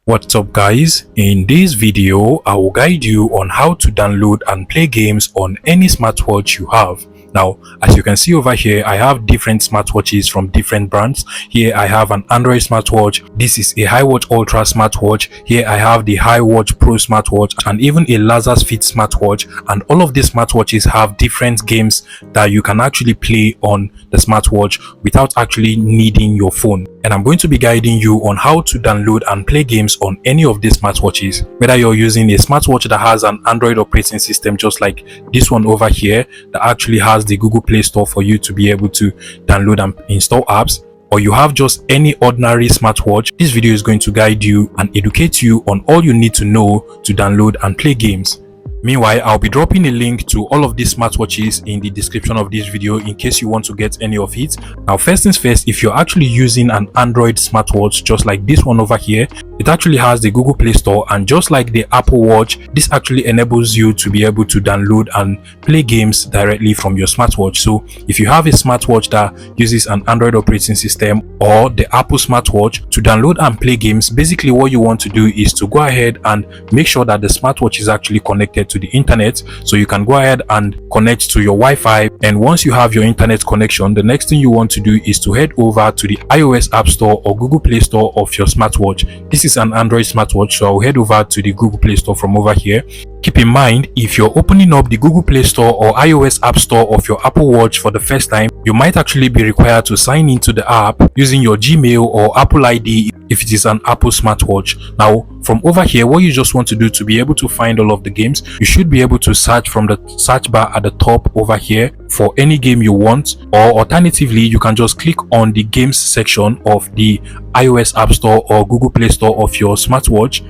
What's up guys, in this video I will guide you on how to download and play games on any smartwatch you have. Now, as you can see over here, I have different smartwatches from different brands. Here I have an Android smartwatch. This is a iWatch Ultra smartwatch. Here I have the iWatch Pro smartwatch and even a Lazarus Fit smartwatch. And all of these smartwatches have different games that you can actually play on the smartwatch without actually needing your phone. And I'm going to be guiding you on how to download and play games on any of these smartwatches. Whether you're using a smartwatch that has an Android operating system just like this one over here that actually has the Google Play Store for you to be able to download and install apps, or you have just any ordinary smartwatch, this video is going to guide you and educate you on all you need to know to download and play games. Meanwhile, I'll be dropping a link to all of these smartwatches in the description of this video in case you want to get any of it. Now, first things first, if you're actually using an Android smartwatch just like this one over here, it actually has the Google Play Store, and just like the Apple Watch, this actually enables you to be able to download and play games directly from your smartwatch. So if you have a smartwatch that uses an Android operating system or the Apple smartwatch, to download and play games, basically what you want to do is to go ahead and make sure that the smartwatch is actually connected to the internet. So you can go ahead and connect to your Wi-Fi, and once you have your internet connection, the next thing you want to do is to head over to the iOS App Store or Google Play Store of your smartwatch. This is an Android smartwatch, so I'll head over to the Google Play Store from over here. Keep in mind, if you're opening up the Google Play Store or iOS App Store of your Apple Watch for the first time, you might actually be required to sign into the app using your Gmail or Apple ID if it is an Apple smartwatch. Now, from over here, what you just want to do to be able to find all of the games, you should be able to search from the search bar at the top over here for any game you want, or alternatively, you can just click on the games section of the iOS App Store or Google Play Store of your smartwatch.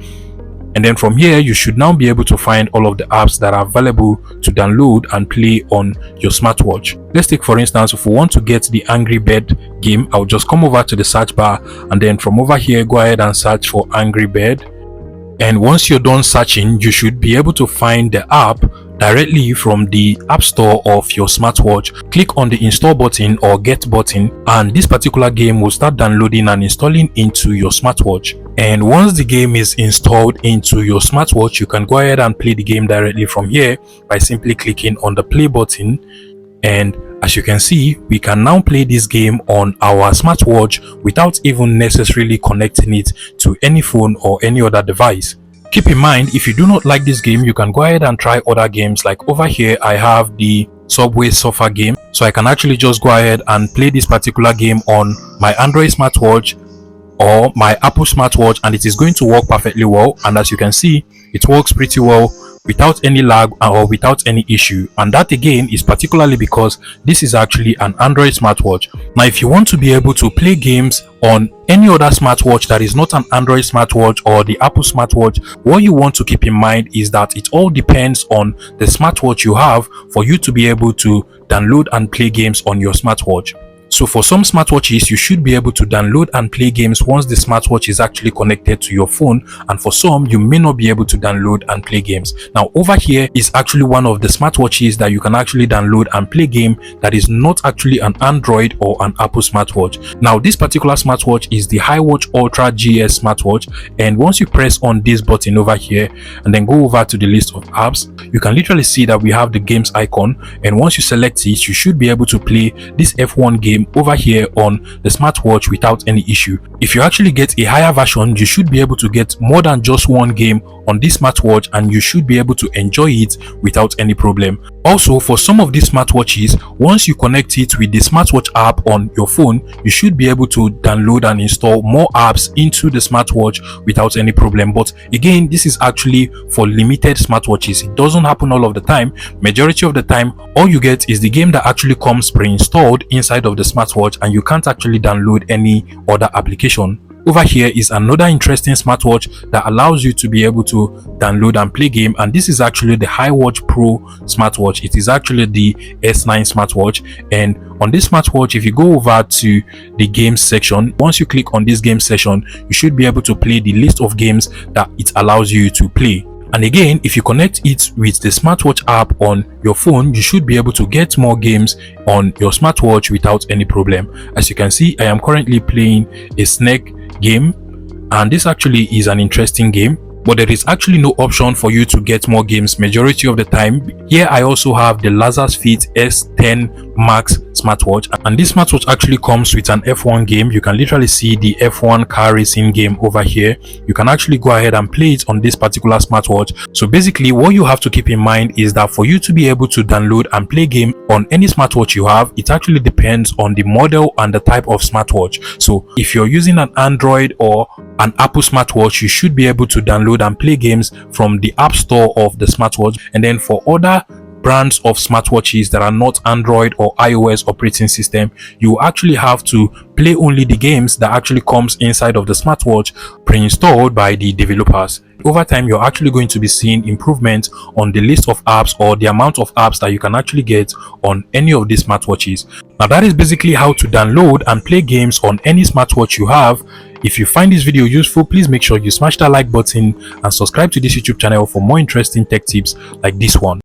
And then from here, you should now be able to find all of the apps that are available to download and play on your smartwatch. Let's take, for instance, if we want to get the Angry Bird game, I'll just come over to the search bar, and then from over here, go ahead and search for Angry Bird. And once you're done searching, you should be able to find the app directly from the App Store of your smartwatch. Click on the install button or get button, and this particular game will start downloading and installing into your smartwatch. And once the game is installed into your smartwatch, you can go ahead and play the game directly from here by simply clicking on the play button. And as you can see, we can now play this game on our smartwatch without even necessarily connecting it to any phone or any other device. Keep in mind, if you do not like this game, you can go ahead and try other games. Like over here, I have the Subway Surfer game, so I can actually just go ahead and play this particular game on my Android smartwatch or my Apple smartwatch, and it is going to work perfectly well. And as you can see, it works pretty well without any lag or without any issue. And that again is particularly because this is actually an Android smartwatch. Now, if you want to be able to play games on any other smartwatch that is not an Android smartwatch or the Apple smartwatch, what you want to keep in mind is that it all depends on the smartwatch you have for you to be able to download and play games on your smartwatch. So for some smartwatches, you should be able to download and play games once the smartwatch is actually connected to your phone, and for some, you may not be able to download and play games. Now, over here is actually one of the smartwatches that you can actually download and play game that is not actually an Android or an Apple smartwatch. Now, this particular smartwatch is the iWatch Ultra GS smartwatch, and once you press on this button over here and then go over to the list of apps, you can literally see that we have the games icon, and once you select it, you should be able to play this F1 game over here on the smartwatch without any issue. If you actually get a higher version, you should be able to get more than just one game on this smartwatch, and you should be able to enjoy it without any problem. Also, for some of these smartwatches, once you connect it with the smartwatch app on your phone, you should be able to download and install more apps into the smartwatch without any problem. But again, this is actually for limited smartwatches. It doesn't happen all of the time. Majority of the time, all you get is the game that actually comes pre-installed inside of the smartwatch, and you can't actually download any other application. Over here is another interesting smartwatch that allows you to be able to download and play game, and this is actually the iWatch Pro smartwatch. It is actually the S9 smartwatch, and on this smartwatch, if you go over to the games section, once you click on this game section, you should be able to play the list of games that it allows you to play. And again, if you connect it with the smartwatch app on your phone, you should be able to get more games on your smartwatch without any problem. As you can see, I am currently playing a snake game and this actually is an interesting game, but there is actually no option for you to get more games majority of the time. Here I also have the Lazar's Fit S10 Max smartwatch, and this smartwatch actually comes with an F1 game. You can literally see the F1 car racing game over here. You can actually go ahead and play it on this particular smartwatch. So basically what you have to keep in mind is that for you to be able to download and play game on any smartwatch you have, it actually depends on the model and the type of smartwatch. So if you're using an Android or an Apple smartwatch, you should be able to download and play games from the app store of the smartwatch. And then for other brands of smartwatches that are not Android or iOS operating system, you actually have to play only the games that actually comes inside of the smartwatch pre-installed by the developers. Over time, you're actually going to be seeing improvement on the list of apps or the amount of apps that you can actually get on any of these smartwatches. Now that is basically how to download and play games on any smartwatch you have. If you find this video useful, please make sure you smash that like button and subscribe to this YouTube channel for more interesting tech tips like this one.